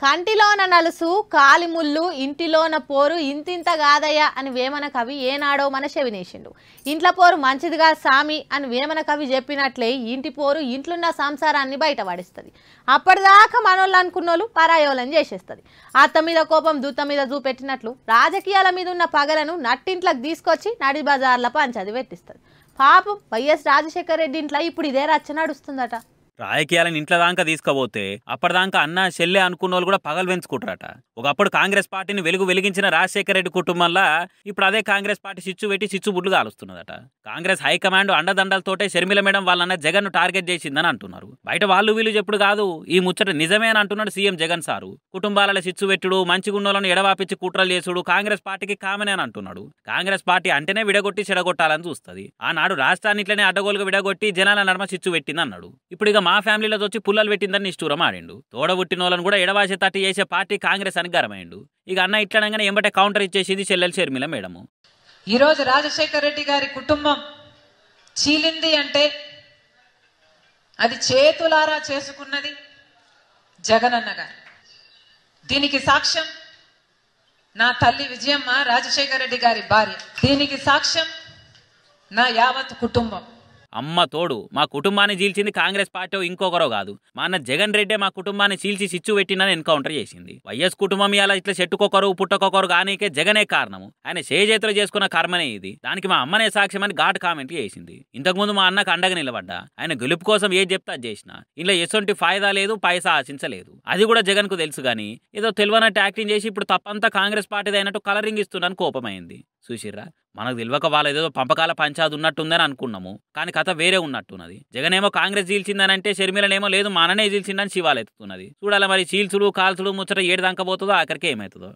కంటిలోన నలుసు కాలిముళ్ళు ఇంటిలోన పోరు ఇంతింత కాదయ్యా అని వేమన కవి ఏనాడో మన చెవినేసిండు. ఇంట్లో పోరు మంచిదిగా సామి అని వేమన కవి చెప్పినట్లే ఇంటి పోరు ఇంట్లున్న సంసారాన్ని బయటపడిస్తుంది. అప్పటిదాకా మనోళ్ళు అనుకున్నోళ్ళు పరాయోళ్ళని చేసేస్తుంది. అత్త మీద కోపం దూత మీద చూపెట్టినట్లు రాజకీయాల మీద ఉన్న పగలను నట్టింట్లోకి తీసుకొచ్చి నడి బజార్ల పంచది పెట్టిస్తుంది. పాపం వైఎస్ రాజశేఖర రెడ్డి ఇంట్లో ఇప్పుడు ఇదే రచ్చ నడుస్తుందట. రాజకీయాలను ఇంట్లో దాకా తీసుకుపోతే అప్పటిదాకా అన్న చెల్లె అనుకున్న వాళ్ళు కూడా పగలు పెంచుకుంటారట. ఒకప్పుడు కాంగ్రెస్ పార్టీని వెలిగించిన రాజశేఖర రెడ్డి కుటుంబంలో ఇప్పుడు అదే కాంగ్రెస్ పార్టీ చిచ్చు పెట్టి చిచ్చు బుడ్లు కాలుస్తున్నదట. కాంగ్రెస్ హైకమాండ్ అండదండలతోటే షర్మిల మేడం వాళ్ళన్న జగన్ ను టార్గెట్ చేసిందని అంటున్నారు. బయట వాళ్ళు వీళ్ళు చెప్పుడు కాదు, ఈ ముచ్చట నిజమే అని అంటున్నాడు సీఎం జగన్ సారు. కుటుంబాలలో చిచ్చు పెట్టుడు, మంచిగున్నోళ్ళను ఎడవాపిచ్చి కుట్రలు చేసుడు కాంగ్రెస్ పార్టీకి కామనే అని అంటున్నాడు. కాంగ్రెస్ పార్టీ అంటేనే విడగొట్టి చెడగొట్టాలని చూస్తుంది. ఆనాడు రాష్ట్రాన్ని ఇట్లనే అడ్డగోలుగా విడగొట్టి జనాల నడమ చిచ్చు పెట్టింది అన్నాడు. ఇప్పుడు ఇక మా ఫ్యామిలీలో వచ్చి పుల్లలు పెట్టిందని నిష్ఠూరం ఆడిండు. తోడబుట్టిన వాళ్ళని కూడా ఎడవాసే తట్టి చేసే పార్టీ కాంగ్రెస్ అని గరమైండు. ఇక అన్న ఇట్లనగానే ఎంబటే కౌంటర్ ఇచ్చేసింది చెల్లెలు షర్మిల మేడము. ఈరోజు రాజశేఖర రెడ్డి గారి కుటుంబం చీలింది అంటే అది చేతులారా చేసుకున్నది జగనన్న గారు. దీనికి సాక్ష్యం నా తల్లి విజయమ్మ రాజశేఖర రెడ్డి గారి భార్య. దీనికి సాక్ష్యం నా యావత్ కుటుంబం. అమ్మ తోడు మా కుటుంబాన్ని చీల్చింది కాంగ్రెస్ పార్టీ ఇంకొకరో కాదు, మా అన్న జగన్ రెడ్డే మా కుటుంబాన్ని చీల్చి చిచ్చు పెట్టినని ఎన్కౌంటర్ చేసింది. వైఎస్ కుటుంబం ఇలా ఇట్లా చెట్టుకొకరు పుట్టకొకరు కానీకే జగనే కారణము, ఆయన చేతులు చేసుకున్న కర్మనే ఇది, దానికి మా అమ్మనే సాక్ష్యం అని ఘాట్ కామెంట్ చేసింది. ఇంతకుముందు మా అన్నకు అండగా నిలబడ్డా, ఆయన గెలుపు కోసం ఏది చెప్తా చేసిన, ఇలా ఎసొంటి ఫాయిదా లేదు, పైసా ఆశించలేదు. అది కూడా జగన్ కు తెలుసు గానీ ఏదో తెలియనట్టు యాక్టింగ్ చేసి ఇప్పుడు తప్పంతా కాంగ్రెస్ పార్టీది అయినట్టు కలరింగ్ ఇస్తున్నాను కోపమైంది. చూసిర్రా, మనకు తెలియక వాళ్ళ ఏదో పంపకాల పంచాది ఉన్నట్టుందని అనుకున్నాము, కానీ కథ వేరే ఉన్నట్టున్నది. జగన్ ఏమో కాంగ్రెస్ చీల్చిందనంటే షర్మిలనేమో లేదు మననే చీల్చిందని శివాలెత్తుతున్నది. చూడాలి మరి చీల్చుడు కాల్చుడు ముచ్చట ఏడు దాకా పోతుందో ఆఖరికి ఏమవుతుందో.